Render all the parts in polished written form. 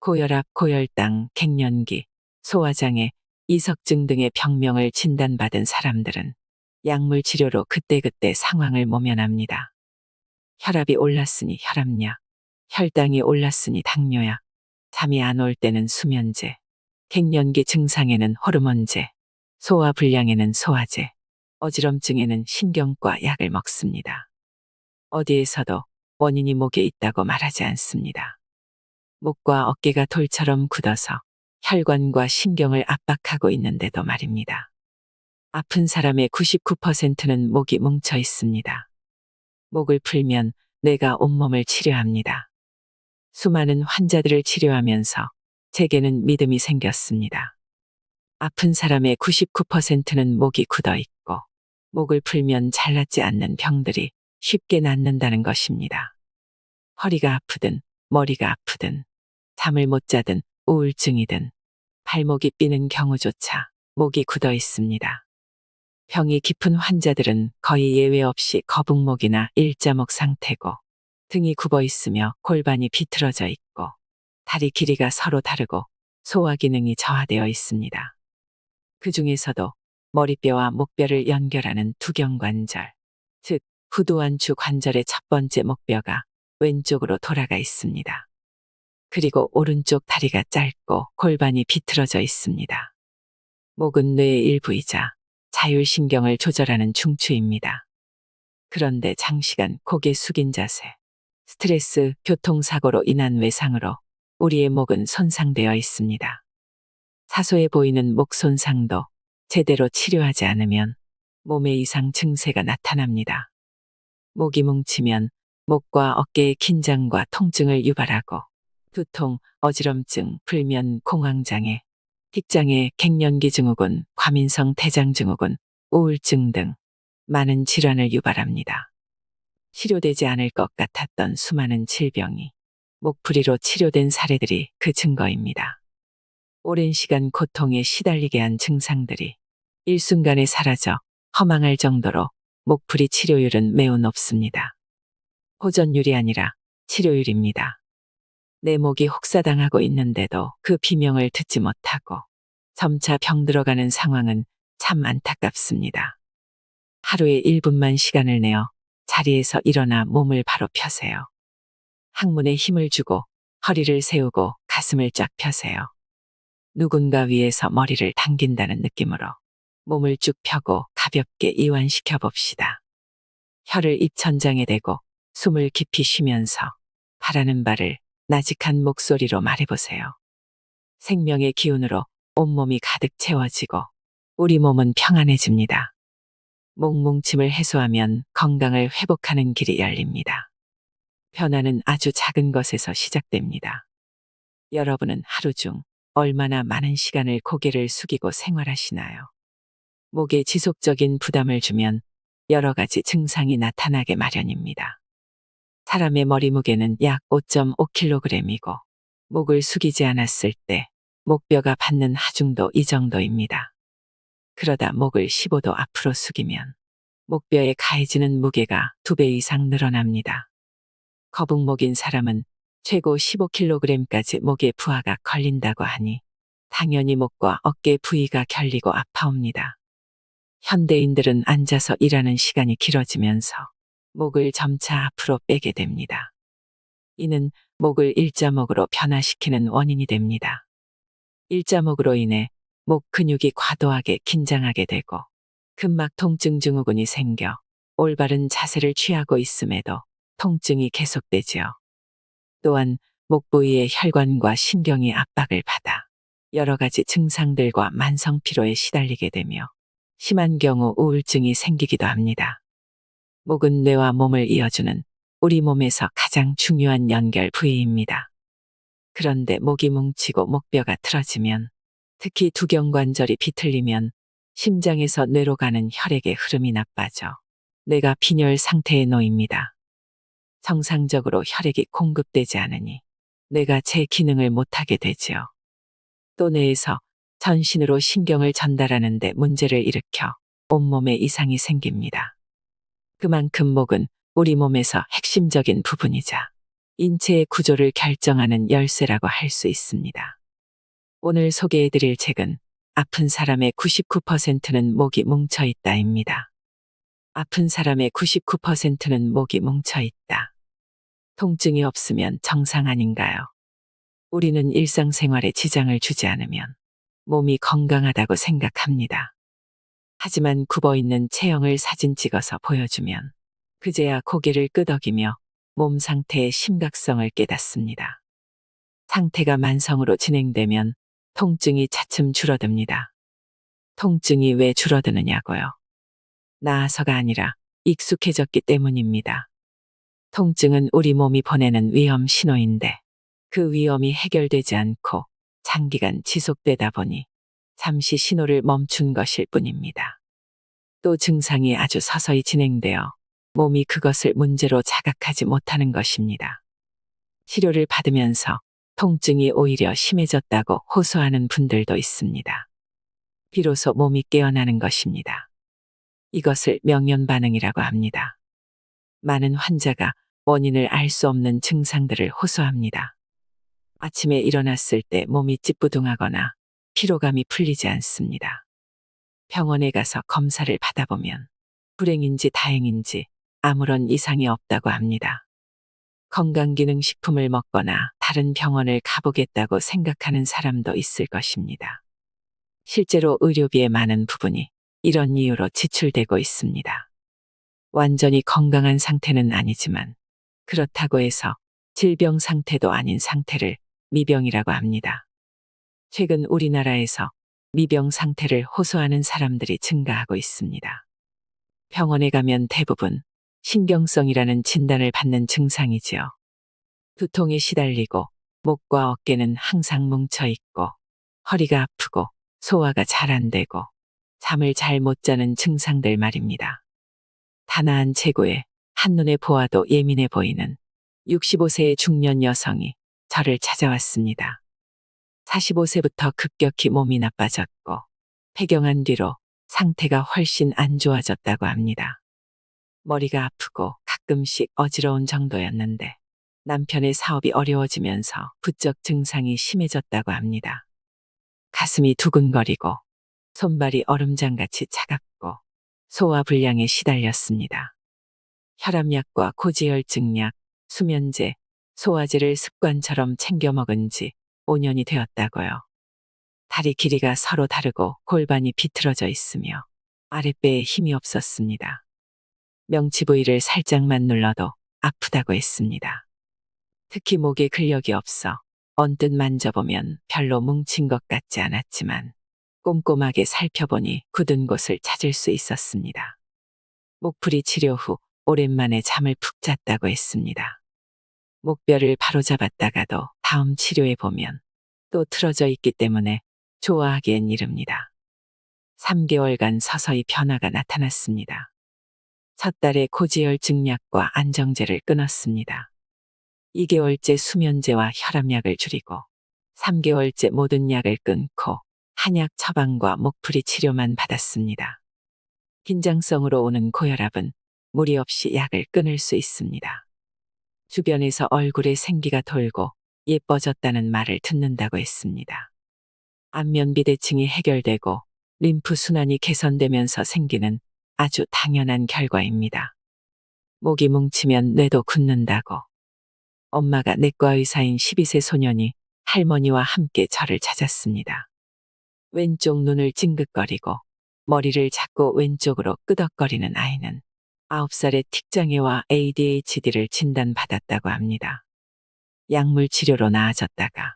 고혈압, 고혈당, 갱년기, 소화장애, 이석증 등의 병명을 진단받은 사람들은 약물 치료로 그때그때 상황을 모면합니다. 혈압이 올랐으니 혈압약, 혈당이 올랐으니 당뇨약, 잠이 안 올 때는 수면제, 갱년기 증상에는 호르몬제, 소화불량에는 소화제, 어지럼증에는 신경과 약을 먹습니다. 어디에서도 원인이 목에 있다고 말하지 않습니다. 목과 어깨가 돌처럼 굳어서 혈관과 신경을 압박하고 있는데도 말입니다. 아픈 사람의 99%는 목이 뭉쳐 있습니다. 목을 풀면 뇌가 온몸을 치료합니다. 수많은 환자들을 치료하면서 제게는 믿음이 생겼습니다. 아픈 사람의 99%는 목이 굳어 있고 목을 풀면 잘 낫지 않는 병들이 쉽게 낫는다는 것입니다. 허리가 아프든 머리가 아프든 잠을 못 자든 우울증이든 발목이 삐는 경우조차 목이 굳어 있습니다. 병이 깊은 환자들은 거의 예외 없이 거북목이나 일자목 상태고 등이 굽어 있으며 골반이 비틀어져 있고 다리 길이가 서로 다르고 소화 기능이 저하되어 있습니다. 그 중에서도 머리뼈와 목뼈를 연결하는 두경관절, 즉 후두완추 관절의 첫 번째 목뼈가 왼쪽으로 돌아가 있습니다. 그리고 오른쪽 다리가 짧고 골반이 비틀어져 있습니다. 목은 뇌의 일부이자 자율신경을 조절하는 중추입니다. 그런데 장시간 고개 숙인 자세, 스트레스, 교통사고로 인한 외상으로 우리의 목은 손상되어 있습니다. 사소해 보이는 목 손상도 제대로 치료하지 않으면 몸의 이상 증세가 나타납니다. 목이 뭉치면 목과 어깨의 긴장과 통증을 유발하고 두통, 어지럼증, 불면, 공황장애, 틱장애, 갱년기 증후군, 과민성 대장증후군, 우울증 등 많은 질환을 유발합니다. 치료되지 않을 것 같았던 수많은 질병이 목풀이로 치료된 사례들이 그 증거입니다. 오랜 시간 고통에 시달리게 한 증상들이 일순간에 사라져 허망할 정도로 목풀이 치료율은 매우 높습니다. 호전율이 아니라 치료율입니다. 내 목이 혹사당하고 있는데도 그 비명을 듣지 못하고 점차 병들어가는 상황은 참 안타깝습니다. 하루에 1분만 시간을 내어 자리에서 일어나 몸을 바로 펴세요. 항문에 힘을 주고 허리를 세우고 가슴을 쫙 펴세요. 누군가 위에서 머리를 당긴다는 느낌으로 몸을 쭉 펴고 가볍게 이완시켜 봅시다. 혀를 입천장에 대고 숨을 깊이 쉬면서 바라는 바를 나직한 목소리로 말해보세요. 생명의 기운으로 온몸이 가득 채워지고 우리 몸은 평안해집니다. 목 뭉침을 해소하면 건강을 회복하는 길이 열립니다. 변화는 아주 작은 것에서 시작됩니다. 여러분은 하루 중 얼마나 많은 시간을 고개를 숙이고 생활하시나요? 목에 지속적인 부담을 주면 여러 가지 증상이 나타나게 마련입니다. 사람의 머리 무게는 약 5.5kg이고 목을 숙이지 않았을 때 목뼈가 받는 하중도 이 정도입니다. 그러다 목을 15도 앞으로 숙이면 목뼈에 가해지는 무게가 2배 이상 늘어납니다. 거북목인 사람은 최고 15kg까지 목에 부하가 걸린다고 하니 당연히 목과 어깨 부위가 결리고 아파옵니다. 현대인들은 앉아서 일하는 시간이 길어지면서 목을 점차 앞으로 빼게 됩니다. 이는 목을 일자목으로 변화시키는 원인이 됩니다. 일자목으로 인해 목 근육이 과도하게 긴장하게 되고 근막 통증 증후군이 생겨 올바른 자세를 취하고 있음에도 통증이 계속되지요. 또한 목 부위의 혈관과 신경이 압박을 받아 여러 가지 증상들과 만성 피로에 시달리게 되며 심한 경우 우울증이 생기기도 합니다. 목은 뇌와 몸을 이어주는 우리 몸에서 가장 중요한 연결 부위입니다. 그런데 목이 뭉치고 목뼈가 틀어지면, 특히 두경관절이 비틀리면 심장에서 뇌로 가는 혈액의 흐름이 나빠져 뇌가 빈혈 상태에 놓입니다. 정상적으로 혈액이 공급되지 않으니 뇌가 제 기능을 못하게 되지요. 또 뇌에서 전신으로 신경을 전달하는 데 문제를 일으켜 온몸에 이상이 생깁니다. 그만큼 목은 우리 몸에서 핵심적인 부분이자 인체의 구조를 결정하는 열쇠라고 할 수 있습니다. 오늘 소개해드릴 책은 아픈 사람의 99%는 목이 뭉쳐 있다입니다. 아픈 사람의 99%는 목이 뭉쳐 있다. 통증이 없으면 정상 아닌가요? 우리는 일상생활에 지장을 주지 않으면 몸이 건강하다고 생각합니다. 하지만 굽어있는 체형을 사진 찍어서 보여주면 그제야 고개를 끄덕이며 몸 상태의 심각성을 깨닫습니다. 상태가 만성으로 진행되면 통증이 차츰 줄어듭니다. 통증이 왜 줄어드느냐고요? 나아서가 아니라 익숙해졌기 때문입니다. 통증은 우리 몸이 보내는 위험 신호인데 그 위험이 해결되지 않고 장기간 지속되다 보니 잠시 신호를 멈춘 것일 뿐입니다. 또 증상이 아주 서서히 진행되어 몸이 그것을 문제로 자각하지 못하는 것입니다. 치료를 받으면서 통증이 오히려 심해졌다고 호소하는 분들도 있습니다. 비로소 몸이 깨어나는 것입니다. 이것을 명연반응이라고 합니다. 많은 환자가 원인을 알 수 없는 증상들을 호소합니다. 아침에 일어났을 때 몸이 찌뿌둥하거나 피로감이 풀리지 않습니다. 병원에 가서 검사를 받아보면 불행인지 다행인지 아무런 이상이 없다고 합니다. 건강기능식품을 먹거나 다른 병원을 가보겠다고 생각하는 사람도 있을 것입니다. 실제로 의료비의 많은 부분이 이런 이유로 지출되고 있습니다. 완전히 건강한 상태는 아니지만 그렇다고 해서 질병 상태도 아닌 상태를 미병이라고 합니다. 최근 우리나라에서 미병 상태를 호소하는 사람들이 증가하고 있습니다. 병원에 가면 대부분 신경성이라는 진단을 받는 증상이지요. 두통에 시달리고 목과 어깨는 항상 뭉쳐 있고 허리가 아프고 소화가 잘 안 되고 잠을 잘 못 자는 증상들 말입니다. 단아한 체구에 한눈에 보아도 예민해 보이는 65세의 중년 여성이 저를 찾아왔습니다. 45세부터 급격히 몸이 나빠졌고 폐경한 뒤로 상태가 훨씬 안 좋아졌다고 합니다. 머리가 아프고 가끔씩 어지러운 정도였는데 남편의 사업이 어려워지면서 부쩍 증상이 심해졌다고 합니다. 가슴이 두근거리고 손발이 얼음장같이 차갑고 소화불량에 시달렸습니다. 혈압약과 고지혈증약, 수면제, 소화제를 습관처럼 챙겨 먹은 지 5년이 되었다고요. 다리 길이가 서로 다르고 골반이 비틀어져 있으며 아랫배에 힘이 없었습니다. 명치 부위를 살짝만 눌러도 아프다고 했습니다. 특히 목에 근력이 없어 언뜻 만져보면 별로 뭉친 것 같지 않았지만 꼼꼼하게 살펴보니 굳은 곳을 찾을 수 있었습니다. 목풀이 치료 후 오랜만에 잠을 푹 잤다고 했습니다. 목뼈를 바로잡았다가도 다음 치료해 보면 또 틀어져 있기 때문에 좋아하기엔 이릅니다. 3개월간 서서히 변화가 나타났습니다. 첫 달에 고지혈증약과 안정제를 끊었습니다. 2개월째 수면제와 혈압약을 줄이고 3개월째 모든 약을 끊고 한약 처방과 목풀이 치료만 받았습니다. 긴장성으로 오는 고혈압은 무리 없이 약을 끊을 수 있습니다. 주변에서 얼굴에 생기가 돌고 예뻐졌다는 말을 듣는다고 했습니다. 안면 비대칭이 해결되고 림프 순환이 개선되면서 생기는 아주 당연한 결과입니다. 목이 뭉치면 뇌도 굳는다고. 엄마가 내과 의사인 12세 소년이 할머니와 함께 저를 찾았습니다. 왼쪽 눈을 찡긋거리고 머리를 자꾸 왼쪽으로 끄덕거리는 아이는 9살의 틱장애와 ADHD를 진단받았다고 합니다. 약물 치료로 나아졌다가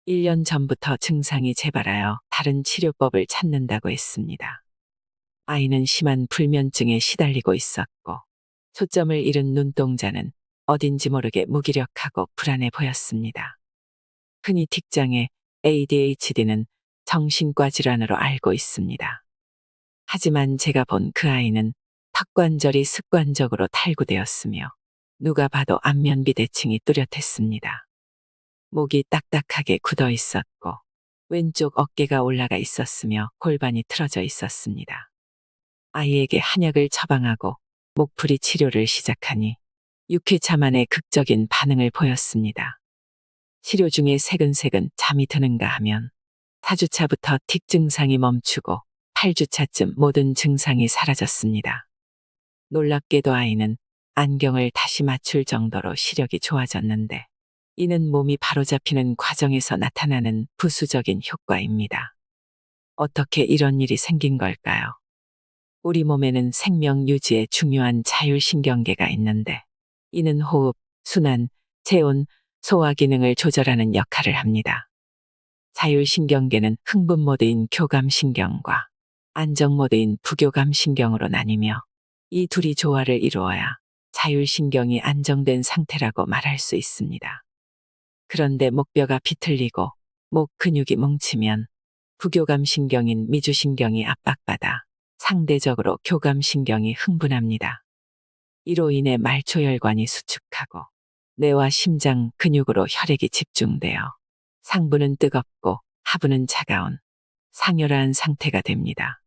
1년 전부터 증상이 재발하여 다른 치료법을 찾는다고 했습니다. 아이는 심한 불면증에 시달리고 있었고 초점을 잃은 눈동자는 어딘지 모르게 무기력하고 불안해 보였습니다. 흔히 틱장애, ADHD는 정신과 질환으로 알고 있습니다. 하지만 제가 본 그 아이는 턱관절이 습관적으로 탈구되었으며 누가 봐도 안면 비대칭이 뚜렷했습니다. 목이 딱딱하게 굳어 있었고 왼쪽 어깨가 올라가 있었으며 골반이 틀어져 있었습니다. 아이에게 한약을 처방하고 목풀이 치료를 시작하니 6회차 만에 극적인 반응을 보였습니다. 치료 중에 새근새근 잠이 드는가 하면 4주차부터 틱 증상이 멈추고 8주차쯤 모든 증상이 사라졌습니다. 놀랍게도 아이는 안경을 다시 맞출 정도로 시력이 좋아졌는데 이는 몸이 바로잡히는 과정에서 나타나는 부수적인 효과입니다. 어떻게 이런 일이 생긴 걸까요? 우리 몸에는 생명 유지에 중요한 자율신경계가 있는데 이는 호흡, 순환, 체온, 소화 기능을 조절하는 역할을 합니다. 자율신경계는 흥분 모드인 교감신경과 안정 모드인 부교감신경으로 나뉘며 이 둘이 조화를 이루어야 자율신경이 안정된 상태라고 말할 수 있습니다. 그런데 목뼈가 비틀리고 목 근육이 뭉치면 부교감신경인 미주신경이 압박받아 상대적으로 교감신경이 흥분합니다. 이로 인해 말초혈관이 수축하고 뇌와 심장 근육으로 혈액이 집중되어 상부는 뜨겁고 하부는 차가운 상열한 상태가 됩니다.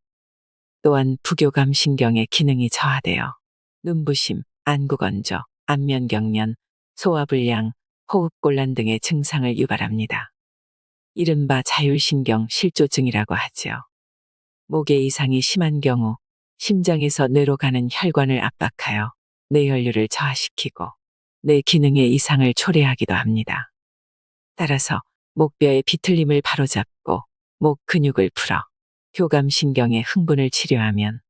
또한 부교감신경의 기능이 저하되어 눈부심, 안구건조, 안면경련, 소화불량, 호흡곤란 등의 증상을 유발합니다. 이른바 자율신경 실조증이라고 하지요. 목에 이상이 심한 경우 심장에서 뇌로 가는 혈관을 압박하여 뇌혈류를 저하시키고 뇌 기능의 이상을 초래하기도 합니다. 따라서 목뼈의 비틀림을 바로잡고 목 근육을 풀어 교감신경의 흥분을 치료하면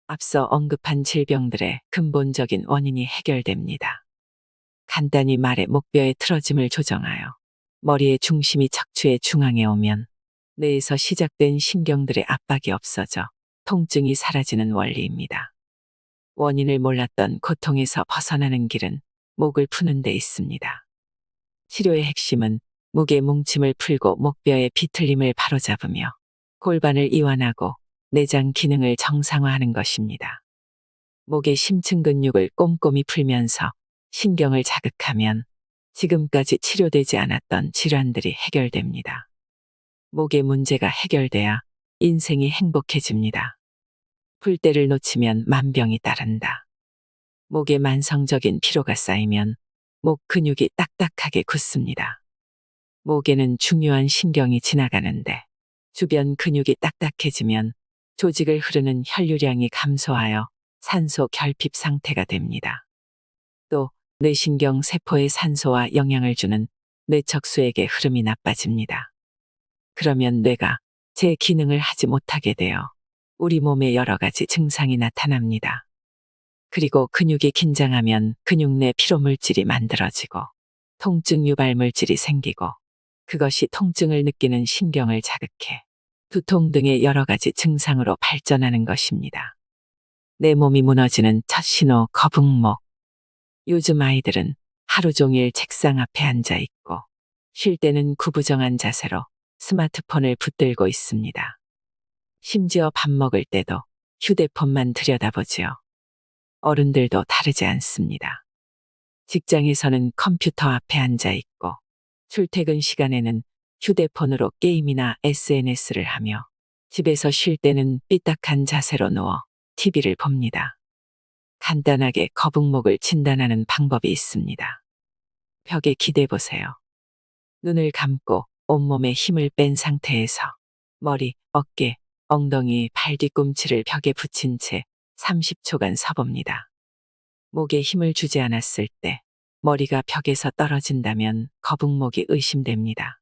앞서 언급한 질병들의 근본적인 원인이 해결됩니다. 간단히 말해 목뼈의 틀어짐을 조정하여 머리의 중심이 척추의 중앙에 오면 뇌에서 시작된 신경들의 압박이 없어져 통증이 사라지는 원리입니다. 원인을 몰랐던 고통에서 벗어나는 길은 목을 푸는 데 있습니다. 치료의 핵심은 목의 뭉침을 풀고 목뼈의 비틀림을 바로잡으며 골반을 이완하고 내장 기능을 정상화하는 것입니다. 목의 심층 근육을 꼼꼼히 풀면서 신경을 자극하면 지금까지 치료되지 않았던 질환들이 해결됩니다. 목의 문제가 해결돼야 인생이 행복해집니다. 풀 때를 놓치면 만병이 따른다. 목에 만성적인 피로가 쌓이면 목 근육이 딱딱하게 굳습니다. 목에는 중요한 신경이 지나가는데 주변 근육이 딱딱해지면 조직을 흐르는 혈류량이 감소하여 산소 결핍 상태가 됩니다. 또 뇌신경 세포의 산소와 영양을 주는 뇌척수액의 흐름이 나빠집니다. 그러면 뇌가 제 기능을 하지 못하게 되어 우리 몸에 여러 가지 증상이 나타납니다. 그리고 근육이 긴장하면 근육 내 피로물질이 만들어지고 통증 유발 물질이 생기고 그것이 통증을 느끼는 신경을 자극해 두통 등의 여러 가지 증상으로 발전하는 것입니다. 내 몸이 무너지는 첫 신호 거북목. 요즘 아이들은 하루 종일 책상 앞에 앉아 있고 쉴 때는 구부정한 자세로 스마트폰을 붙들고 있습니다. 심지어 밥 먹을 때도 휴대폰만 들여다보지요. 어른들도 다르지 않습니다. 직장에서는 컴퓨터 앞에 앉아 있고 출퇴근 시간에는 휴대폰으로 게임이나 SNS를 하며 집에서 쉴 때는 삐딱한 자세로 누워 TV를 봅니다. 간단하게 거북목을 진단하는 방법이 있습니다. 벽에 기대 보세요. 눈을 감고 온몸에 힘을 뺀 상태에서 머리, 어깨, 엉덩이, 발 뒤꿈치를 벽에 붙인 채 30초간 서봅니다. 목에 힘을 주지 않았을 때 머리가 벽에서 떨어진다면 거북목이 의심됩니다.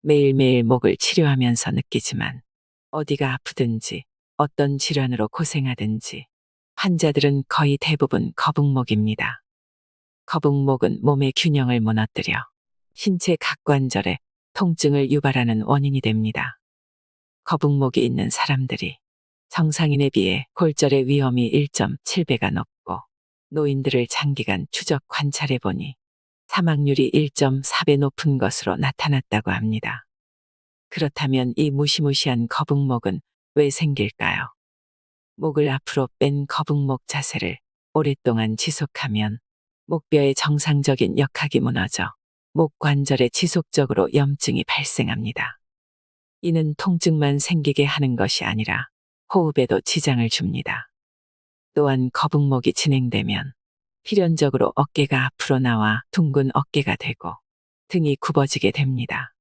매일매일 목을 치료하면서 느끼지만 어디가 아프든지 어떤 질환으로 고생하든지 환자들은 거의 대부분 거북목입니다. 거북목은 몸의 균형을 무너뜨려 신체 각 관절에 통증을 유발하는 원인이 됩니다. 거북목이 있는 사람들이 정상인에 비해 골절의 위험이 1.7배가 높고 노인들을 장기간 추적 관찰해보니 사망률이 1.4배 높은 것으로 나타났다고 합니다. 그렇다면 이 무시무시한 거북목은 왜 생길까요? 목을 앞으로 뺀 거북목 자세를 오랫동안 지속하면 목뼈의 정상적인 역학이 무너져 목 관절에 지속적으로 염증이 발생합니다. 이는 통증만 생기게 하는 것이 아니라 호흡에도 지장을 줍니다. 또한 거북목이 진행되면 필연적으로 어깨가 앞으로 나와 둥근 어깨가 되고 등이 굽어지게 됩니다.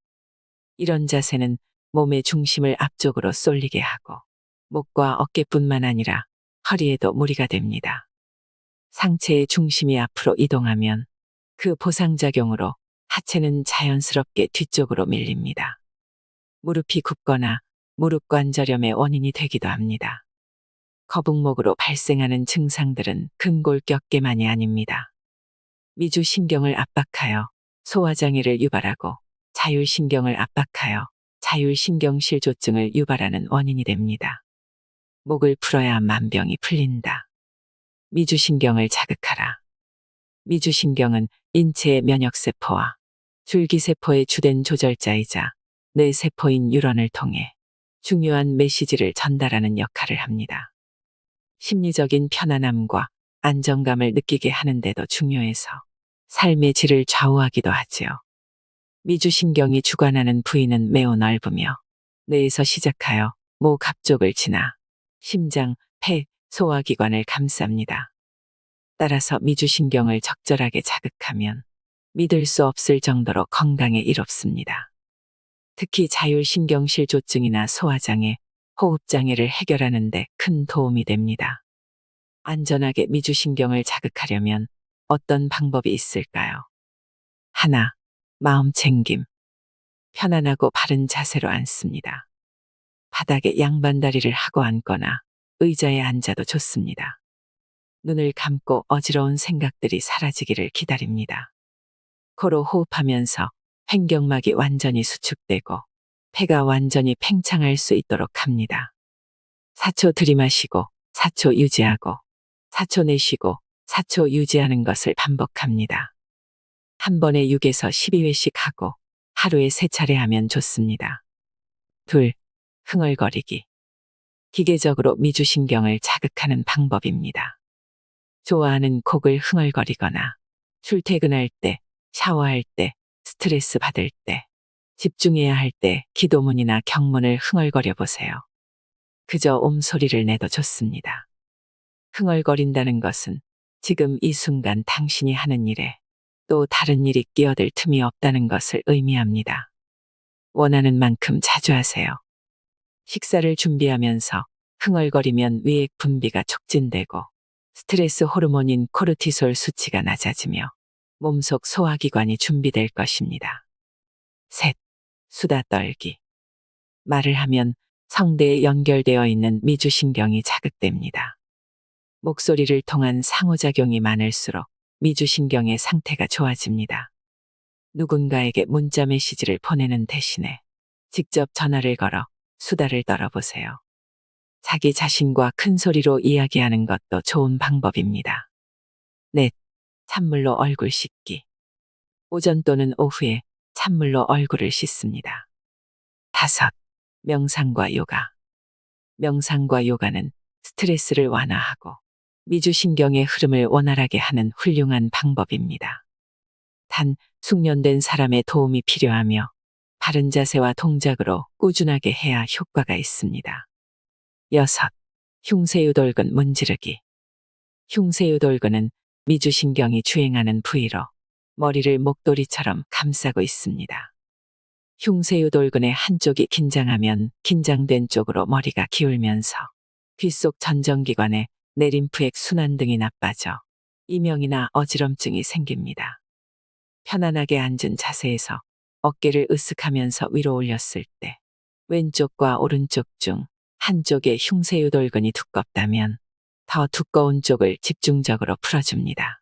이런 자세는 몸의 중심을 앞쪽으로 쏠리게 하고 목과 어깨뿐만 아니라 허리에도 무리가 됩니다. 상체의 중심이 앞으로 이동하면 그 보상작용으로 하체는 자연스럽게 뒤쪽으로 밀립니다. 무릎이 굽거나 무릎 관절염의 원인이 되기도 합니다. 거북목으로 발생하는 증상들은 근골격계만이 아닙니다. 미주신경을 압박하여 소화장애를 유발하고 자율신경을 압박하여 자율신경실조증을 유발하는 원인이 됩니다. 목을 풀어야 만병이 풀린다. 미주신경을 자극하라. 미주신경은 인체의 면역세포와 줄기세포의 주된 조절자이자 뇌세포인 뉴런을 통해 중요한 메시지를 전달하는 역할을 합니다. 심리적인 편안함과 안정감을 느끼게 하는데도 중요해서 삶의 질을 좌우하기도 하지요. 미주신경이 주관하는 부위는 매우 넓으며 뇌에서 시작하여 목 앞쪽을 지나 심장, 폐, 소화기관을 감쌉니다. 따라서 미주신경을 적절하게 자극하면 믿을 수 없을 정도로 건강에 이롭습니다. 특히 자율신경실조증이나 소화장애, 호흡장애를 해결하는 데 큰 도움이 됩니다. 안전하게 미주신경을 자극하려면 어떤 방법이 있을까요? 하나, 마음 챙김. 편안하고 바른 자세로 앉습니다. 바닥에 양반다리를 하고 앉거나 의자에 앉아도 좋습니다. 눈을 감고 어지러운 생각들이 사라지기를 기다립니다. 코로 호흡하면서 횡격막이 완전히 수축되고 폐가 완전히 팽창할 수 있도록 합니다. 4초 들이마시고 4초 유지하고 4초 내쉬고 4초 유지하는 것을 반복합니다. 한 번에 6에서 12회씩 하고 하루에 3차례 하면 좋습니다. 둘, 흥얼거리기. 기계적으로 미주신경을 자극하는 방법입니다. 좋아하는 곡을 흥얼거리거나 출퇴근할 때, 샤워할 때, 스트레스 받을 때, 집중해야 할 때 기도문이나 경문을 흥얼거려 보세요. 그저 옴소리를 내도 좋습니다. 흥얼거린다는 것은 지금 이 순간 당신이 하는 일에 또 다른 일이 끼어들 틈이 없다는 것을 의미합니다. 원하는 만큼 자주 하세요. 식사를 준비하면서 흥얼거리면 위액 분비가 촉진되고 스트레스 호르몬인 코르티솔 수치가 낮아지며 몸속 소화기관이 준비될 것입니다. 셋, 수다 떨기. 말을 하면 성대에 연결되어 있는 미주신경이 자극됩니다. 목소리를 통한 상호작용이 많을수록 미주신경의 상태가 좋아집니다. 누군가에게 문자 메시지를 보내는 대신에 직접 전화를 걸어 수다를 떨어보세요. 자기 자신과 큰 소리로 이야기하는 것도 좋은 방법입니다. 넷, 찬물로 얼굴 씻기. 오전 또는 오후에 찬물로 얼굴을 씻습니다. 다섯, 명상과 요가. 명상과 요가는 스트레스를 완화하고 미주신경의 흐름을 원활하게 하는 훌륭한 방법입니다. 단, 숙련된 사람의 도움이 필요하며 바른 자세와 동작으로 꾸준하게 해야 효과가 있습니다. 여섯, 흉쇄유돌근 문지르기. 흉쇄유돌근은 미주신경이 주행하는 부위로 머리를 목도리처럼 감싸고 있습니다. 흉쇄유돌근의 한쪽이 긴장하면 긴장된 쪽으로 머리가 기울면서 귓속 전정기관에 내림프액 순환 등이 나빠져 이명이나 어지럼증이 생깁니다. 편안하게 앉은 자세에서 어깨를 으쓱하면서 위로 올렸을 때 왼쪽과 오른쪽 중 한쪽의 흉쇄유돌근이 두껍다면 더 두꺼운 쪽을 집중적으로 풀어줍니다.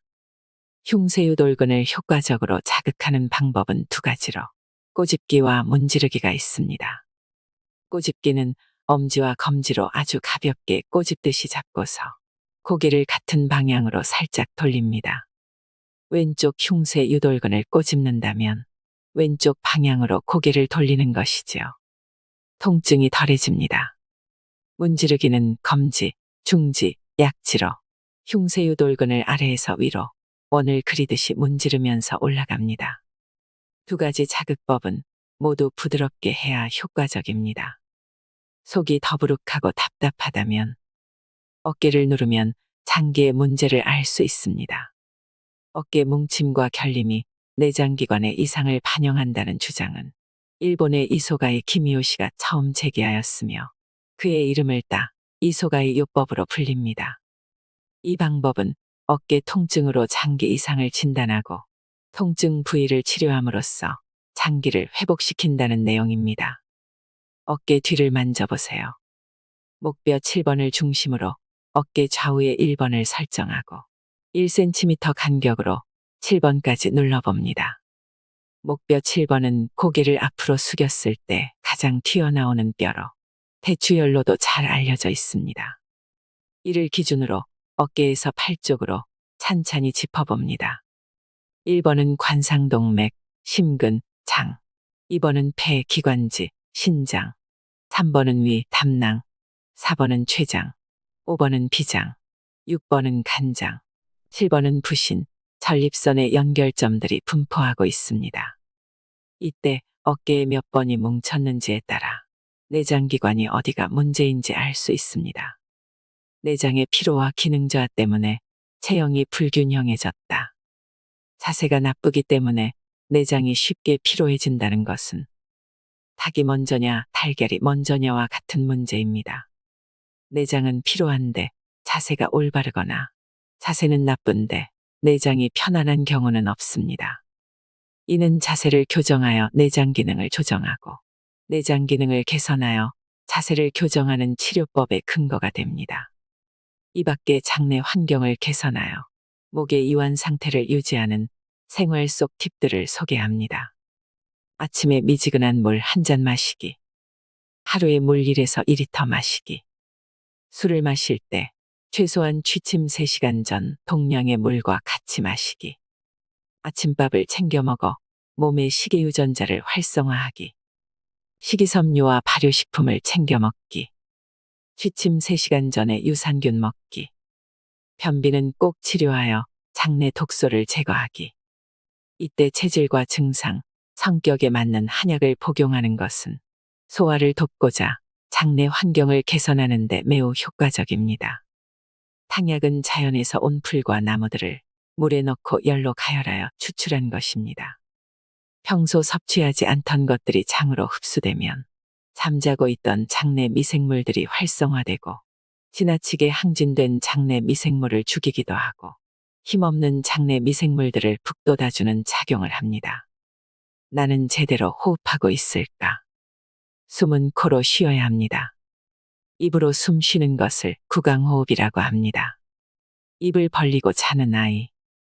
흉쇄유돌근을 효과적으로 자극하는 방법은 두 가지로 꼬집기와 문지르기가 있습니다. 꼬집기는 엄지와 검지로 아주 가볍게 꼬집듯이 잡고서 고개를 같은 방향으로 살짝 돌립니다. 왼쪽 흉쇄유돌근을 꼬집는다면 왼쪽 방향으로 고개를 돌리는 것이지요. 통증이 덜해집니다. 문지르기는 검지, 중지, 약지로 흉쇄유돌근을 아래에서 위로 원을 그리듯이 문지르면서 올라갑니다. 두 가지 자극법은 모두 부드럽게 해야 효과적입니다. 속이 더부룩하고 답답하다면 어깨를 누르면 장기의 문제를 알 수 있습니다. 어깨 뭉침과 결림이 내장기관의 이상을 반영한다는 주장은 일본의 이소가이 키미요시가 처음 제기하였으며 그의 이름을 따 이소가이 요법으로 불립니다. 이 방법은 어깨 통증으로 장기 이상을 진단하고 통증 부위를 치료함으로써 장기를 회복시킨다는 내용입니다. 어깨 뒤를 만져보세요. 목뼈 7번을 중심으로 어깨 좌우에 1번을 설정하고 1cm 간격으로 7번까지 눌러봅니다. 목뼈 7번은 고개를 앞으로 숙였을 때 가장 튀어나오는 뼈로 대추열로도 잘 알려져 있습니다. 이를 기준으로 어깨에서 팔 쪽으로 찬찬히 짚어봅니다. 1번은 관상동맥, 심근, 장. 2번은 폐, 기관지, 신장. 3번은 위, 담낭. 4번은 췌장. 5번은 비장. 6번은 간장. 7번은 부신, 전립선의 연결점들이 분포하고 있습니다. 이때 어깨에 몇 번이 뭉쳤는지에 따라 내장기관이 어디가 문제인지 알 수 있습니다. 내장의 피로와 기능 저하 때문에 체형이 불균형해졌다. 자세가 나쁘기 때문에 내장이 쉽게 피로해진다는 것은 닭이 먼저냐 달걀이 먼저냐와 같은 문제입니다. 내장은 피로한데 자세가 올바르거나 자세는 나쁜데 내장이 편안한 경우는 없습니다. 이는 자세를 교정하여 내장 기능을 조정하고 내장 기능을 개선하여 자세를 교정하는 치료법의 근거가 됩니다. 이 밖에 장내 환경을 개선하여 목의 이완 상태를 유지하는 생활 속 팁들을 소개합니다. 아침에 미지근한 물 한 잔 마시기. 하루에 물 1에서 2리터 마시기. 술을 마실 때 최소한 취침 3시간 전 동량의 물과 같이 마시기. 아침밥을 챙겨 먹어 몸의 식이유전자를 활성화하기. 식이섬유와 발효식품을 챙겨 먹기. 취침 3시간 전에 유산균 먹기. 변비는 꼭 치료하여 장내 독소를 제거하기. 이때 체질과 증상, 성격에 맞는 한약을 복용하는 것은 소화를 돕고자 장내 환경을 개선하는 데 매우 효과적입니다. 탕약은 자연에서 온 풀과 나무들을 물에 넣고 열로 가열하여 추출한 것입니다. 평소 섭취하지 않던 것들이 장으로 흡수되면 잠자고 있던 장내 미생물들이 활성화되고 지나치게 항진된 장내 미생물을 죽이기도 하고 힘없는 장내 미생물들을 북돋아주는 작용을 합니다. 나는 제대로 호흡하고 있을까? 숨은 코로 쉬어야 합니다. 입으로 숨 쉬는 것을 구강호흡이라고 합니다. 입을 벌리고 자는 아이.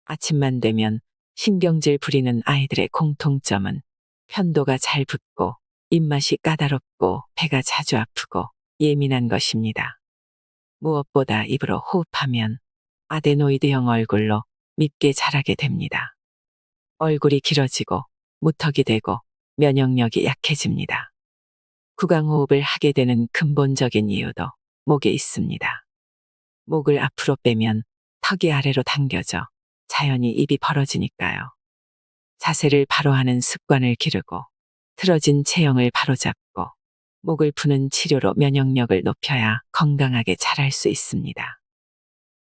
아침만 되면 신경질 부리는 아이들의 공통점은 편도가 잘 붓고 입맛이 까다롭고 배가 자주 아프고 예민한 것입니다. 무엇보다 입으로 호흡하면 아데노이드형 얼굴로 밉게 자라게 됩니다. 얼굴이 길어지고 무턱이 되고 면역력이 약해집니다. 구강호흡을 하게 되는 근본적인 이유도 목에 있습니다. 목을 앞으로 빼면 턱이 아래로 당겨져 자연히 입이 벌어지니까요. 자세를 바로 하는 습관을 기르고 틀어진 체형을 바로잡고 목을 푸는 치료로 면역력을 높여야 건강하게 자랄 수 있습니다.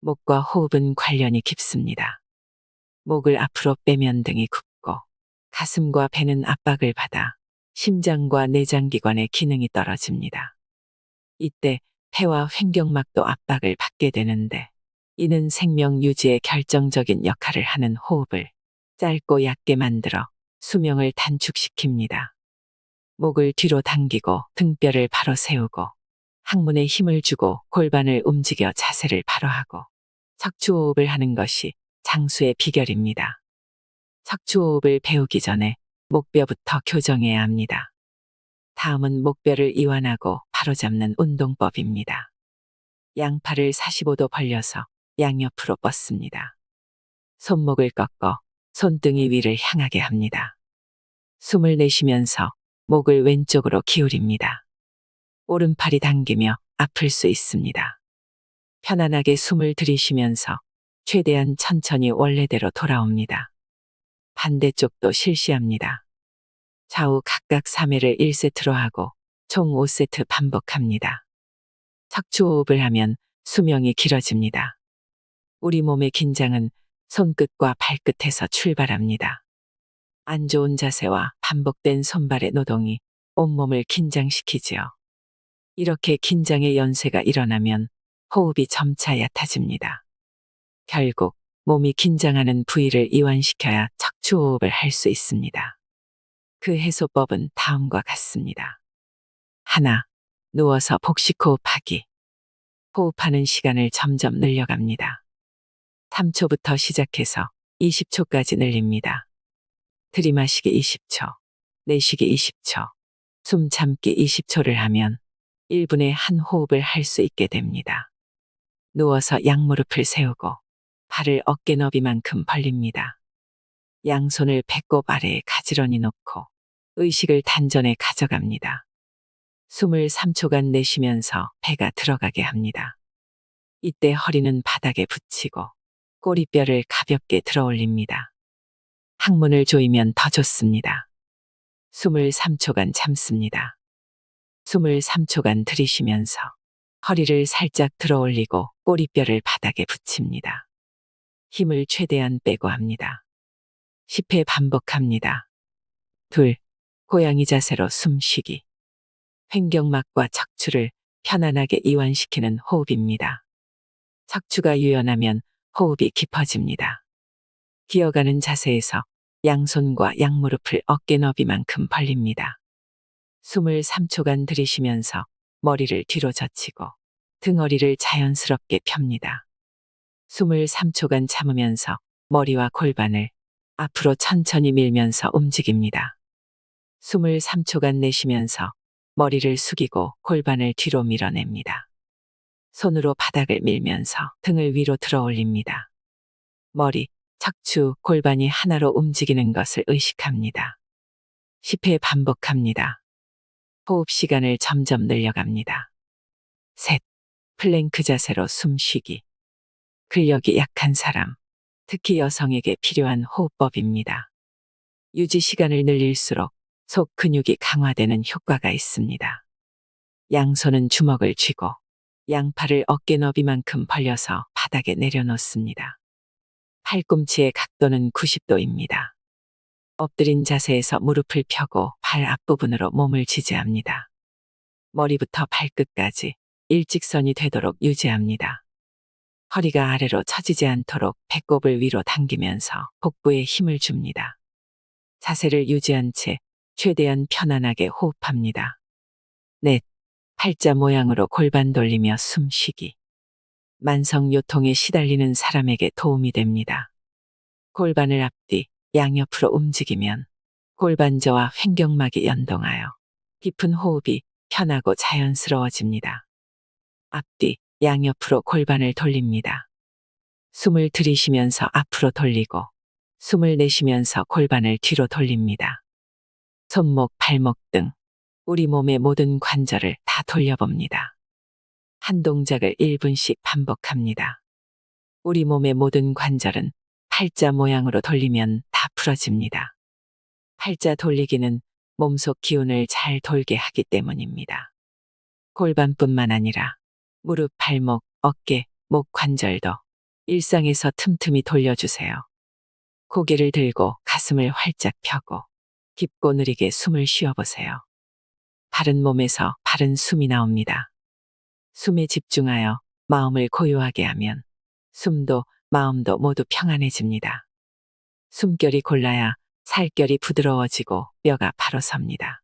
목과 호흡은 관련이 깊습니다. 목을 앞으로 빼면 등이 굽고 가슴과 배는 압박을 받아 심장과 내장기관의 기능이 떨어집니다. 이때 폐와 횡격막도 압박을 받게 되는데 이는 생명 유지에 결정적인 역할을 하는 호흡을 짧고 얕게 만들어 수명을 단축시킵니다. 목을 뒤로 당기고 등뼈를 바로 세우고 항문에 힘을 주고 골반을 움직여 자세를 바로 하고 척추호흡을 하는 것이 장수의 비결입니다. 척추호흡을 배우기 전에 목뼈부터 교정해야 합니다. 다음은 목뼈를 이완하고 바로잡는 운동법입니다. 양팔을 45도 벌려서 양옆으로 뻗습니다. 손목을 꺾어 손등이 위를 향하게 합니다. 숨을 내쉬면서 목을 왼쪽으로 기울입니다. 오른팔이 당기며 아플 수 있습니다. 편안하게 숨을 들이쉬면서 최대한 천천히 원래대로 돌아옵니다. 반대쪽도 실시합니다. 좌우 각각 3회를 1세트로 하고 총 5세트 반복합니다. 척추호흡을 하면 수명이 길어집니다. 우리 몸의 긴장은 손끝과 발끝에서 출발합니다. 안 좋은 자세와 반복된 손발의 노동이 온몸을 긴장시키지요. 이렇게 긴장의 연쇄가 일어나면 호흡이 점차 얕아집니다. 결국 몸이 긴장하는 부위를 이완시켜야 척추호흡을 할 수 있습니다. 그 해소법은 다음과 같습니다. 하나, 누워서 복식 호흡하기. 호흡하는 시간을 점점 늘려갑니다. 3초부터 시작해서 20초까지 늘립니다. 들이마시기 20초, 내쉬기 20초, 숨 참기 20초를 하면 1분에 한 호흡을 할 수 있게 됩니다. 누워서 양무릎을 세우고 발을 어깨 너비만큼 벌립니다. 양손을 배꼽 아래에 가지런히 놓고 의식을 단전에 가져갑니다. 숨을 3초간 내쉬면서 배가 들어가게 합니다. 이때 허리는 바닥에 붙이고 꼬리뼈를 가볍게 들어 올립니다. 항문을 조이면 더 좋습니다. 숨을 3초간 참습니다. 숨을 3초간 들이쉬면서 허리를 살짝 들어 올리고 꼬리뼈를 바닥에 붙입니다. 힘을 최대한 빼고 합니다. 10회 반복합니다. 둘, 고양이 자세로 숨쉬기. 횡격막과 척추를 편안하게 이완시키는 호흡입니다. 척추가 유연하면 호흡이 깊어집니다. 기어가는 자세에서 양손과 양무릎을 어깨 너비만큼 벌립니다. 숨을 3초간 들이쉬면서 머리를 뒤로 젖히고 등허리를 자연스럽게 펴니다. 숨을 3초간 참으면서 머리와 골반을 앞으로 천천히 밀면서 움직입니다. 숨을 3초간 내쉬면서 머리를 숙이고 골반을 뒤로 밀어냅니다. 손으로 바닥을 밀면서 등을 위로 들어 올립니다. 머리, 척추, 골반이 하나로 움직이는 것을 의식합니다. 10회 반복합니다. 호흡 시간을 점점 늘려갑니다. 셋, 플랭크 자세로 숨쉬기. 근력이 약한 사람, 특히 여성에게 필요한 호흡법입니다. 유지 시간을 늘릴수록 속 근육이 강화되는 효과가 있습니다. 양손은 주먹을 쥐고 양팔을 어깨 너비만큼 벌려서 바닥에 내려놓습니다. 팔꿈치의 각도는 90도입니다. 엎드린 자세에서 무릎을 펴고 발 앞부분으로 몸을 지지합니다. 머리부터 발끝까지 일직선이 되도록 유지합니다. 허리가 아래로 처지지 않도록 배꼽을 위로 당기면서 복부에 힘을 줍니다. 자세를 유지한 채 최대한 편안하게 호흡합니다. 넷, 팔자 모양으로 골반 돌리며 숨쉬기. 만성 요통에 시달리는 사람에게 도움이 됩니다. 골반을 앞뒤, 양옆으로 움직이면 골반저와 횡격막이 연동하여 깊은 호흡이 편하고 자연스러워집니다. 앞뒤, 양옆으로 골반을 돌립니다. 숨을 들이쉬면서 앞으로 돌리고 숨을 내쉬면서 골반을 뒤로 돌립니다. 손목, 발목 등 우리 몸의 모든 관절을 다 돌려봅니다. 한 동작을 1분씩 반복합니다. 우리 몸의 모든 관절은 팔자 모양으로 돌리면 다 풀어집니다. 팔자 돌리기는 몸속 기운을 잘 돌게 하기 때문입니다. 골반뿐만 아니라 무릎, 발목, 어깨, 목 관절도 일상에서 틈틈이 돌려주세요. 고개를 들고 가슴을 활짝 펴고 깊고 느리게 숨을 쉬어보세요. 바른 몸에서 바른 숨이 나옵니다. 숨에 집중하여 마음을 고요하게 하면 숨도 마음도 모두 평안해집니다. 숨결이 골라야 살결이 부드러워지고 뼈가 바로 섭니다.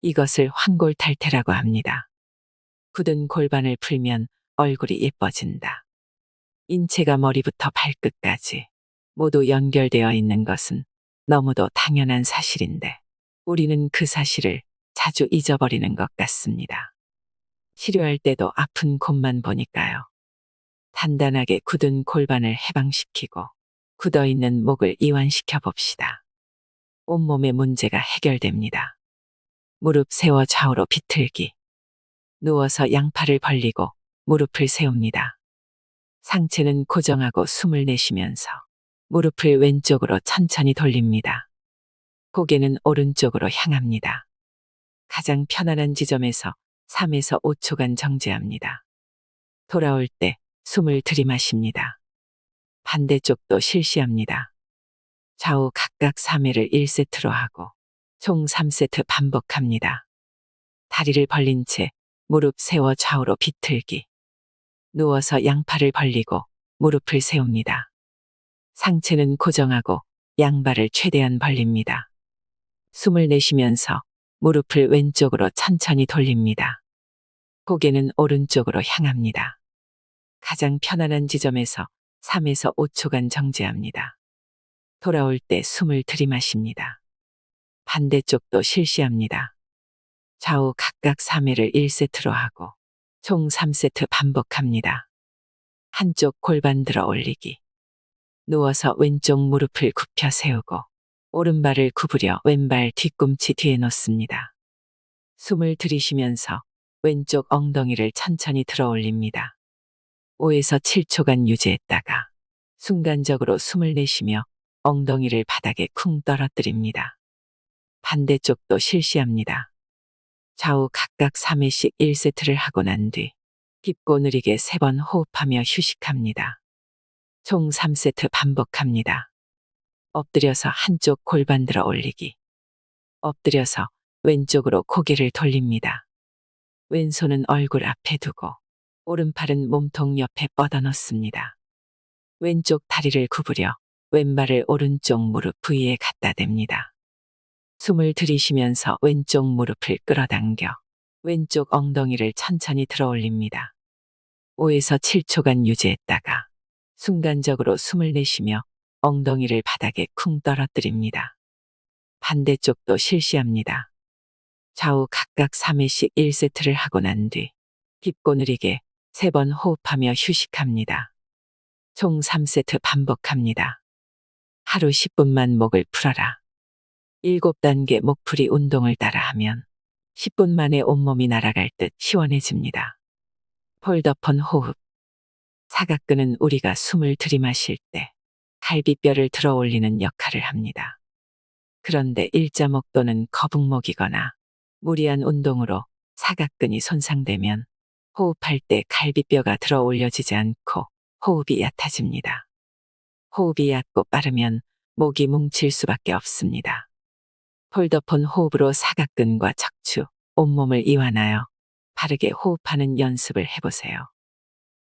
이것을 환골탈태라고 합니다. 굳은 골반을 풀면 얼굴이 예뻐진다. 인체가 머리부터 발끝까지 모두 연결되어 있는 것은 너무도 당연한 사실인데 우리는 그 사실을 자주 잊어버리는 것 같습니다. 치료할 때도 아픈 곳만 보니까요. 단단하게 굳은 골반을 해방시키고 굳어있는 목을 이완시켜 봅시다. 온몸의 문제가 해결됩니다. 무릎 세워 좌우로 비틀기. 누워서 양팔을 벌리고 무릎을 세웁니다. 상체는 고정하고 숨을 내쉬면서 무릎을 왼쪽으로 천천히 돌립니다. 고개는 오른쪽으로 향합니다. 가장 편안한 지점에서 3에서 5초간 정지합니다. 돌아올 때 숨을 들이마십니다. 반대쪽도 실시합니다. 좌우 각각 3회를 1세트로 하고 총 3세트 반복합니다. 다리를 벌린 채 무릎 세워 좌우로 비틀기. 누워서 양팔을 벌리고 무릎을 세웁니다. 상체는 고정하고 양발을 최대한 벌립니다. 숨을 내쉬면서 무릎을 왼쪽으로 천천히 돌립니다. 고개는 오른쪽으로 향합니다. 가장 편안한 지점에서 3에서 5초간 정지합니다. 돌아올 때 숨을 들이마십니다. 반대쪽도 실시합니다. 좌우 각각 3회를 1세트로 하고 총 3세트 반복합니다. 한쪽 골반 들어 올리기. 누워서 왼쪽 무릎을 굽혀 세우고 오른발을 구부려 왼발 뒤꿈치 뒤에 놓습니다. 숨을 들이쉬면서 왼쪽 엉덩이를 천천히 들어 올립니다. 5에서 7초간 유지했다가 순간적으로 숨을 내쉬며 엉덩이를 바닥에 쿵 떨어뜨립니다. 반대쪽도 실시합니다. 좌우 각각 3회씩 1세트를 하고 난 뒤 깊고 느리게 3번 호흡하며 휴식합니다. 총 3세트 반복합니다. 엎드려서 한쪽 골반 들어 올리기. 엎드려서 왼쪽으로 고개를 돌립니다. 왼손은 얼굴 앞에 두고 오른팔은 몸통 옆에 뻗어 놓습니다. 왼쪽 다리를 구부려 왼발을 오른쪽 무릎 부위에 갖다 댑니다. 숨을 들이쉬면서 왼쪽 무릎을 끌어당겨 왼쪽 엉덩이를 천천히 들어 올립니다. 5에서 7초간 유지했다가 순간적으로 숨을 내쉬며 엉덩이를 바닥에 쿵 떨어뜨립니다. 반대쪽도 실시합니다. 좌우 각각 3회씩 1세트를 하고 난 뒤 깊고 느리게 3번 호흡하며 휴식합니다. 총 3세트 반복합니다. 하루 10분만 목을 풀어라. 7단계 목풀이 운동을 따라하면 10분 만에 온몸이 날아갈 듯 시원해집니다. 폴더폰 호흡. 사각근은 우리가 숨을 들이마실 때 갈비뼈를 들어 올리는 역할을 합니다. 그런데 일자목 또는 거북목이거나 무리한 운동으로 사각근이 손상되면 호흡할 때 갈비뼈가 들어 올려지지 않고 호흡이 얕아집니다. 호흡이 얕고 빠르면 목이 뭉칠 수밖에 없습니다. 폴더폰 호흡으로 사각근과 척추, 온몸을 이완하여 바르게 호흡하는 연습을 해보세요.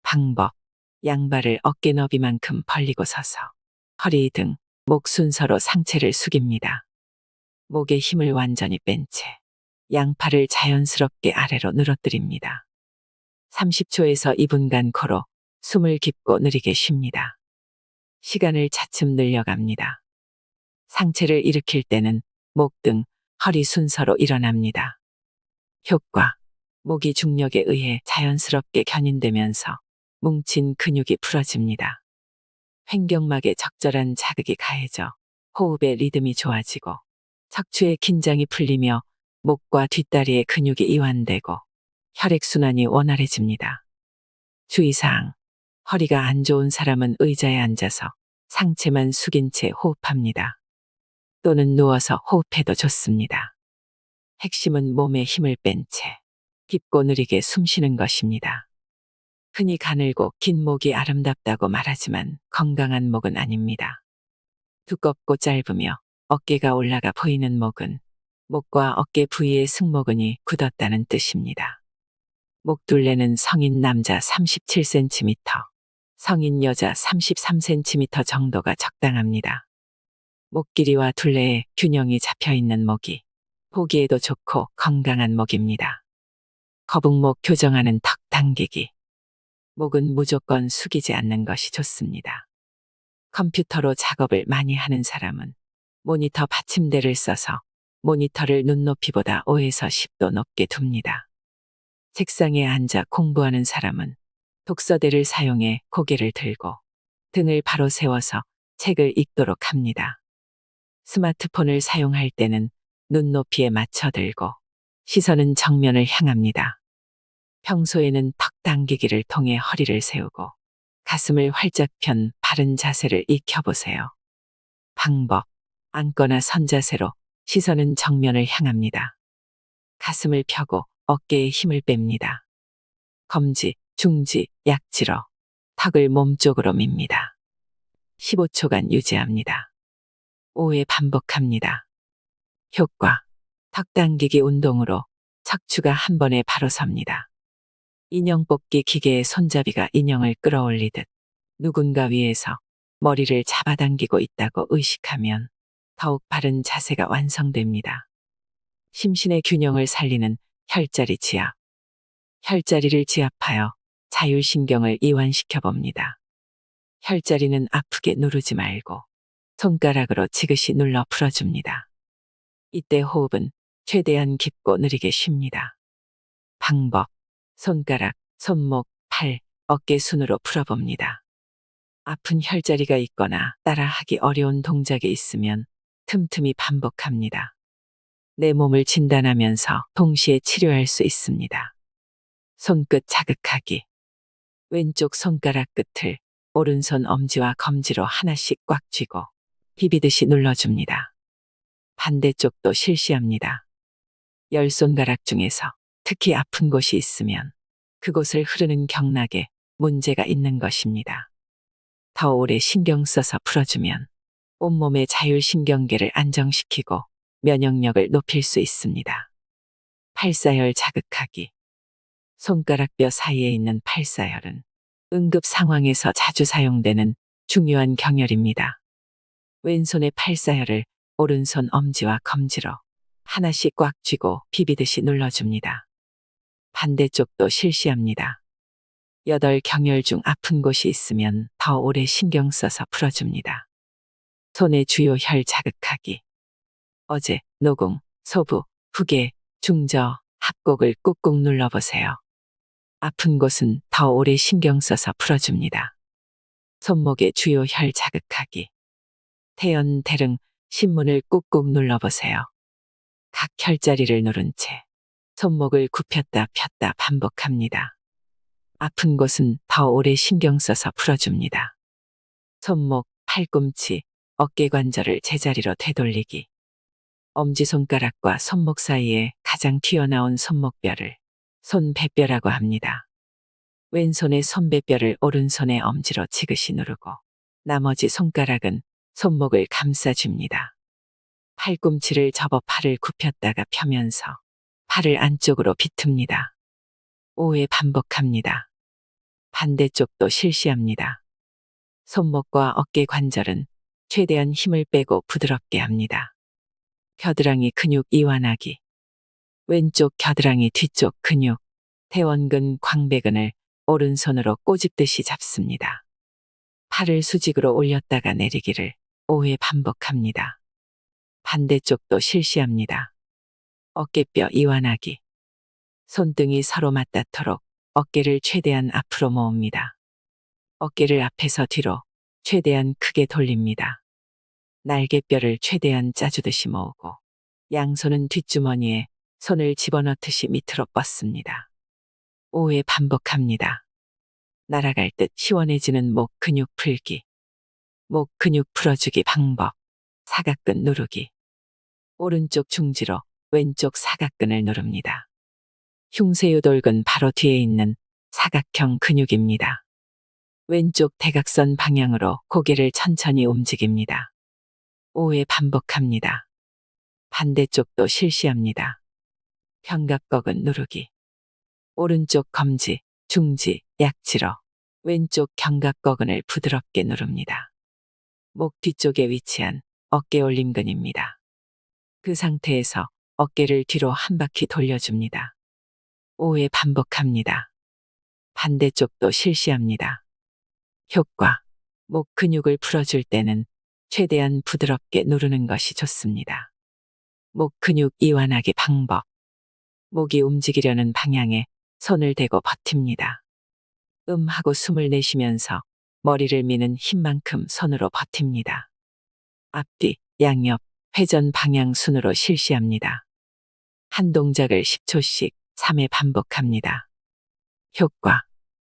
방법. 양발을 어깨 너비만큼 벌리고 서서 허리 등 목 순서로 상체를 숙입니다. 목에 힘을 완전히 뺀 채 양팔을 자연스럽게 아래로 늘어뜨립니다. 30초에서 2분간 코로 숨을 깊고 느리게 쉽니다. 시간을 차츰 늘려갑니다. 상체를 일으킬 때는 목 등 허리 순서로 일어납니다. 효과. 목이 중력에 의해 자연스럽게 견인되면서 뭉친 근육이 풀어집니다. 횡격막에 적절한 자극이 가해져 호흡의 리듬이 좋아지고 척추의 긴장이 풀리며 목과 뒷다리의 근육이 이완되고 혈액순환이 원활해집니다. 주의사항. 허리가 안 좋은 사람은 의자에 앉아서 상체만 숙인 채 호흡합니다. 또는 누워서 호흡해도 좋습니다. 핵심은 몸에 힘을 뺀 채 깊고 느리게 숨쉬는 것입니다. 흔히 가늘고 긴 목이 아름답다고 말하지만 건강한 목은 아닙니다. 두껍고 짧으며 어깨가 올라가 보이는 목은 목과 어깨 부위의 승모근이 굳었다는 뜻입니다. 목둘레는 성인 남자 37cm, 성인 여자 33cm 정도가 적당합니다. 목 길이와 둘레에 균형이 잡혀 있는 목이 보기에도 좋고 건강한 목입니다. 거북목 교정하는 턱 당기기. 목은 무조건 숙이지 않는 것이 좋습니다. 컴퓨터로 작업을 많이 하는 사람은 모니터 받침대를 써서 모니터를 눈높이보다 5에서 10도 높게 둡니다. 책상에 앉아 공부하는 사람은 독서대를 사용해 고개를 들고 등을 바로 세워서 책을 읽도록 합니다. 스마트폰을 사용할 때는 눈높이에 맞춰 들고 시선은 정면을 향합니다. 평소에는 턱 당기기를 통해 허리를 세우고 가슴을 활짝 편 바른 자세를 익혀보세요. 방법. 앉거나 선 자세로 시선은 정면을 향합니다. 가슴을 펴고 어깨에 힘을 뺍니다. 검지, 중지, 약지로 턱을 몸쪽으로 밉니다. 15초간 유지합니다. 5회 반복합니다. 효과. 턱 당기기 운동으로 척추가 한 번에 바로 섭니다. 인형 뽑기 기계의 손잡이가 인형을 끌어올리듯 누군가 위에서 머리를 잡아당기고 있다고 의식하면 더욱 바른 자세가 완성됩니다. 심신의 균형을 살리는 혈자리 지압. 혈자리를 지압하여 자율신경을 이완시켜 봅니다. 혈자리는 아프게 누르지 말고 손가락으로 지그시 눌러 풀어줍니다. 이때 호흡은 최대한 깊고 느리게 쉽니다. 방법. 손가락, 손목, 팔, 어깨 순으로 풀어봅니다. 아픈 혈자리가 있거나 따라하기 어려운 동작이 있으면 틈틈이 반복합니다. 내 몸을 진단하면서 동시에 치료할 수 있습니다. 손끝 자극하기. 왼쪽 손가락 끝을 오른손 엄지와 검지로 하나씩 꽉 쥐고 비비듯이 눌러줍니다. 반대쪽도 실시합니다. 10손가락 중에서 특히 아픈 곳이 있으면 그곳을 흐르는 경락에 문제가 있는 것입니다. 더 오래 신경 써서 풀어주면 온몸의 자율신경계를 안정시키고 면역력을 높일 수 있습니다. 팔사혈 자극하기. 손가락뼈 사이에 있는 팔사혈은 응급 상황에서 자주 사용되는 중요한 경혈입니다. 왼손의 팔사혈을 오른손 엄지와 검지로 하나씩 꽉 쥐고 비비듯이 눌러줍니다. 반대쪽도 실시합니다. 8경혈 중 아픈 곳이 있으면 더 오래 신경 써서 풀어줍니다. 손의 주요 혈 자극하기. 어제, 노궁, 소부, 후계, 중저, 합곡을 꾹꾹 눌러보세요. 아픈 곳은 더 오래 신경 써서 풀어줍니다. 손목의 주요 혈 자극하기. 태연, 대릉, 신문을 꾹꾹 눌러보세요. 각 혈자리를 누른 채 손목을 굽혔다 폈다 반복합니다. 아픈 곳은 더 오래 신경 써서 풀어줍니다. 손목, 팔꿈치, 어깨 관절을 제자리로 되돌리기. 엄지손가락과 손목 사이에 가장 튀어나온 손목뼈를 손배뼈라고 합니다. 왼손의 손배뼈를 오른손의 엄지로 지그시 누르고 나머지 손가락은 손목을 감싸줍니다. 팔꿈치를 접어 팔을 굽혔다가 펴면서 팔을 안쪽으로 비틉니다. 5회 반복합니다. 반대쪽도 실시합니다. 손목과 어깨 관절은 최대한 힘을 빼고 부드럽게 합니다. 겨드랑이 근육 이완하기. 왼쪽 겨드랑이 뒤쪽 근육, 대원근, 광배근을 오른손으로 꼬집듯이 잡습니다. 팔을 수직으로 올렸다가 내리기를 5회 반복합니다. 반대쪽도 실시합니다. 어깨뼈 이완하기. 손등이 서로 맞닿도록 어깨를 최대한 앞으로 모읍니다. 어깨를 앞에서 뒤로 최대한 크게 돌립니다. 날개뼈를 최대한 짜주듯이 모으고 양손은 뒷주머니에 손을 집어넣듯이 밑으로 뻗습니다. 5회 반복합니다. 날아갈 듯 시원해지는 목 근육 풀기. 목 근육 풀어주기 방법. 사각근 누르기. 오른쪽 중지로 왼쪽 사각근을 누릅니다. 흉쇄유돌근 바로 뒤에 있는 사각형 근육입니다. 왼쪽 대각선 방향으로 고개를 천천히 움직입니다. 5회 반복합니다. 반대쪽도 실시합니다. 견갑거근 누르기. 오른쪽 검지, 중지, 약지로 왼쪽 견갑거근을 부드럽게 누릅니다. 목 뒤쪽에 위치한 어깨 올림근입니다. 그 상태에서 어깨를 뒤로 한 바퀴 돌려줍니다. 5회 반복합니다. 반대쪽도 실시합니다. 효과. 목 근육을 풀어줄 때는 최대한 부드럽게 누르는 것이 좋습니다. 목 근육 이완하기 방법. 목이 움직이려는 방향에 손을 대고 버팁니다. 하고 숨을 내쉬면서 머리를 미는 힘만큼 손으로 버팁니다. 앞뒤, 양옆, 회전 방향 순으로 실시합니다. 한 동작을 10초씩 3회 반복합니다. 효과.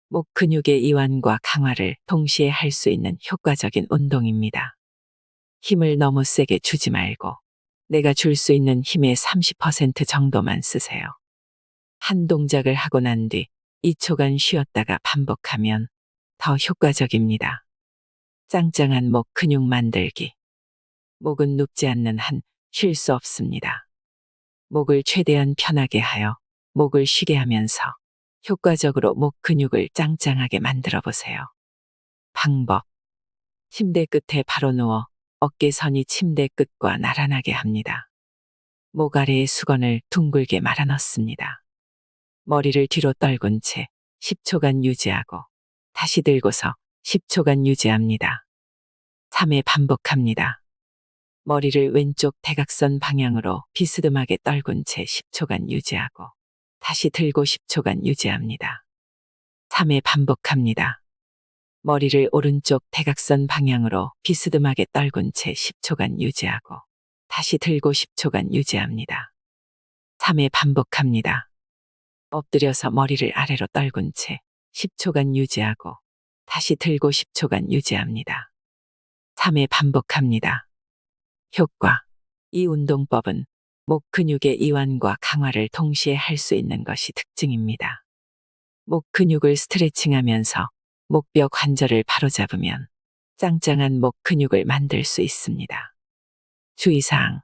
목 근육의 이완과 강화를 동시에 할 수 있는 효과적인 운동입니다. 힘을 너무 세게 주지 말고 내가 줄 수 있는 힘의 30% 정도만 쓰세요. 한 동작을 하고 난 뒤 2초간 쉬었다가 반복하면 더 효과적입니다. 짱짱한 목 근육 만들기. 목은 눕지 않는 한 쉴 수 없습니다. 목을 최대한 편하게 하여 목을 쉬게 하면서 효과적으로 목 근육을 짱짱하게 만들어 보세요. 방법. 침대 끝에 바로 누워 어깨선이 침대 끝과 나란하게 합니다. 목 아래에 수건을 둥글게 말아 넣습니다. 머리를 뒤로 떨군 채 10초간 유지하고 다시 들고서 10초간 유지합니다. 3회 반복합니다. 머리를 왼쪽 대각선 방향으로 비스듬하게 떨군 채 10초간 유지하고 다시 들고 10초간 유지합니다. 3회 반복합니다. 머리를 오른쪽 대각선 방향으로 비스듬하게 떨군 채 10초간 유지하고 다시 들고 10초간 유지합니다. 3회 반복합니다. 엎드려서 머리를 아래로 떨군 채 10초간 유지하고 다시 들고 10초간 유지합니다. 3회 반복합니다. 효과. 이 운동법은 목 근육의 이완과 강화를 동시에 할 수 있는 것이 특징입니다. 목 근육을 스트레칭하면서 목벽 관절을 바로잡으면 짱짱한 목 근육을 만들 수 있습니다. 주의사항.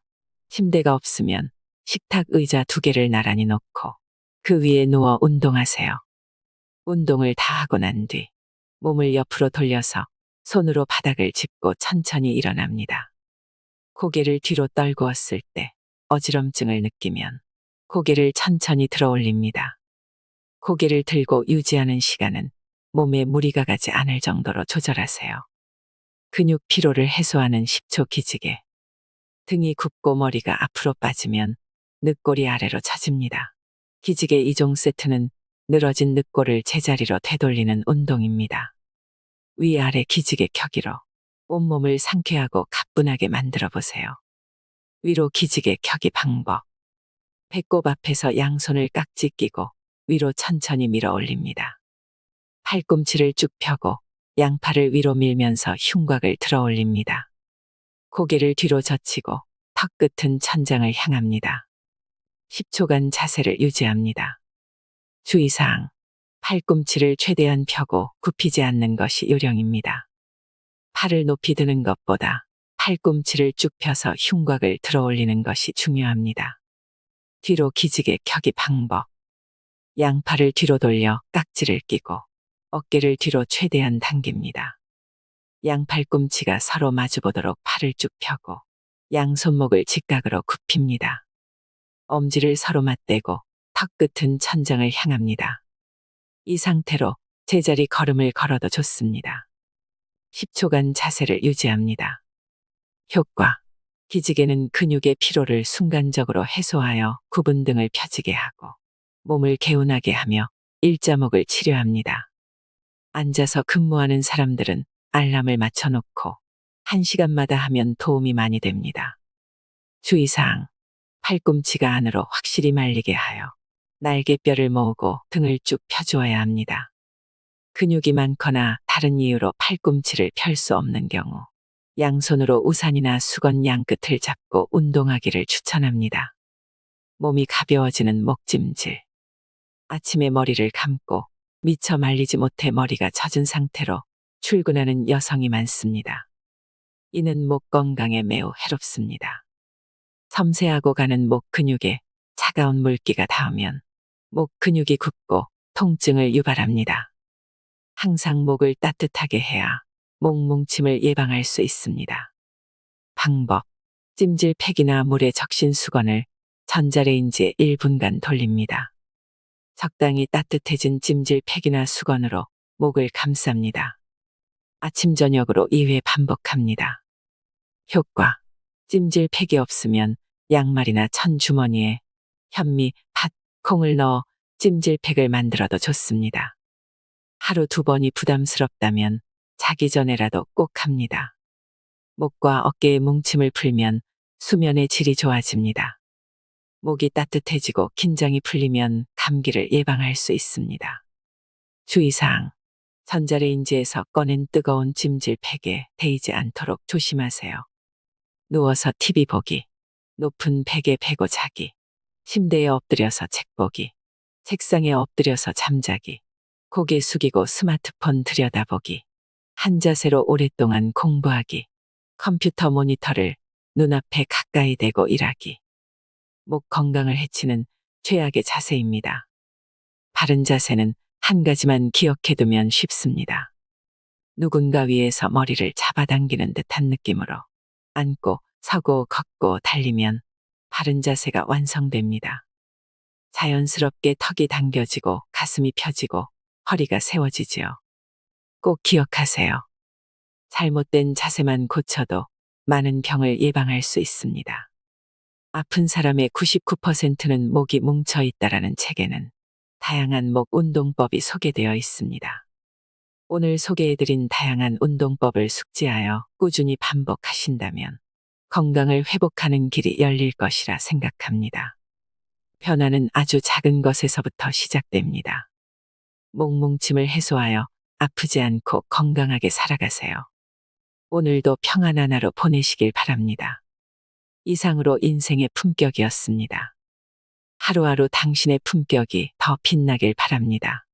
침대가 없으면 식탁 의자 2개를 나란히 놓고 그 위에 누워 운동하세요. 운동을 다 하고 난 뒤 몸을 옆으로 돌려서 손으로 바닥을 짚고 천천히 일어납니다. 고개를 뒤로 떨구었을 때 어지럼증을 느끼면 고개를 천천히 들어 올립니다. 고개를 들고 유지하는 시간은 몸에 무리가 가지 않을 정도로 조절하세요. 근육 피로를 해소하는 10초 기지개. 등이 굽고 머리가 앞으로 빠지면 늑골이 아래로 처집니다. 기지개 2종 세트는 늘어진 늑골을 제자리로 되돌리는 운동입니다. 위아래 기지개 켜기로 온몸을 상쾌하고 가뿐하게 만들어 보세요. 위로 기지개 켜기 방법. 배꼽 앞에서 양손을 깍지 끼고 위로 천천히 밀어 올립니다. 팔꿈치를 쭉 펴고 양팔을 위로 밀면서 흉곽을 들어 올립니다. 고개를 뒤로 젖히고 턱 끝은 천장을 향합니다. 10초간 자세를 유지합니다. 주의사항. 팔꿈치를 최대한 펴고 굽히지 않는 것이 요령입니다. 팔을 높이 드는 것보다 팔꿈치를 쭉 펴서 흉곽을 들어 올리는 것이 중요합니다. 뒤로 기지개 켜기 방법. 양팔을 뒤로 돌려 깍지를 끼고 어깨를 뒤로 최대한 당깁니다. 양팔꿈치가 서로 마주보도록 팔을 쭉 펴고 양손목을 직각으로 굽힙니다. 엄지를 서로 맞대고 턱 끝은 천장을 향합니다. 이 상태로 제자리 걸음을 걸어도 좋습니다. 10초간 자세를 유지합니다. 효과. 기지개는 근육의 피로를 순간적으로 해소하여 구분 등을 펴지게 하고 몸을 개운하게 하며 일자목을 치료합니다. 앉아서 근무하는 사람들은 알람을 맞춰놓고 1시간마다 하면 도움이 많이 됩니다. 주의사항. 팔꿈치가 안으로 확실히 말리게 하여 날개뼈를 모으고 등을 쭉 펴주어야 합니다. 근육이 많거나 다른 이유로 팔꿈치를 펼 수 없는 경우 양손으로 우산이나 수건 양끝을 잡고 운동하기를 추천합니다. 몸이 가벼워지는 목찜질. 아침에 머리를 감고 미처 말리지 못해 머리가 젖은 상태로 출근하는 여성이 많습니다. 이는 목 건강에 매우 해롭습니다. 섬세하고 가는 목 근육에 차가운 물기가 닿으면 목 근육이 굽고 통증을 유발합니다. 항상 목을 따뜻하게 해야 목 뭉침을 예방할 수 있습니다. 방법. 찜질팩이나 물에 적신 수건을 전자레인지에 1분간 돌립니다. 적당히 따뜻해진 찜질팩이나 수건으로 목을 감쌉니다. 아침 저녁으로 2회 반복합니다. 효과. 찜질팩이 없으면 양말이나 천주머니에 현미, 팥, 콩을 넣어 찜질팩을 만들어도 좋습니다. 하루 2번이 부담스럽다면 자기 전에라도 꼭 합니다. 목과 어깨의 뭉침을 풀면 수면의 질이 좋아집니다. 목이 따뜻해지고 긴장이 풀리면 감기를 예방할 수 있습니다. 주의사항. 전자레인지에서 꺼낸 뜨거운 찜질팩에 데이지 않도록 조심하세요. 누워서 TV 보기, 높은 팩에 베고 자기, 침대에 엎드려서 책 보기, 책상에 엎드려서 잠자기, 고개 숙이고 스마트폰 들여다보기, 한 자세로 오랫동안 공부하기. 컴퓨터 모니터를 눈앞에 가까이 대고 일하기. 목 건강을 해치는 최악의 자세입니다. 바른 자세는 한 가지만 기억해두면 쉽습니다. 누군가 위에서 머리를 잡아당기는 듯한 느낌으로 앉고 서고 걷고 달리면 바른 자세가 완성됩니다. 자연스럽게 턱이 당겨지고 가슴이 펴지고 허리가 세워지지요. 꼭 기억하세요. 잘못된 자세만 고쳐도 많은 병을 예방할 수 있습니다. 아픈 사람의 99%는 목이 뭉쳐 있다라는 책에는 다양한 목 운동법이 소개되어 있습니다. 오늘 소개해드린 다양한 운동법을 숙지하여 꾸준히 반복하신다면 건강을 회복하는 길이 열릴 것이라 생각합니다. 변화는 아주 작은 것에서부터 시작됩니다. 목 뭉침을 해소하여 아프지 않고 건강하게 살아가세요. 오늘도 평안한 하루 보내시길 바랍니다. 이상으로 인생의 품격이었습니다. 하루하루 당신의 품격이 더 빛나길 바랍니다.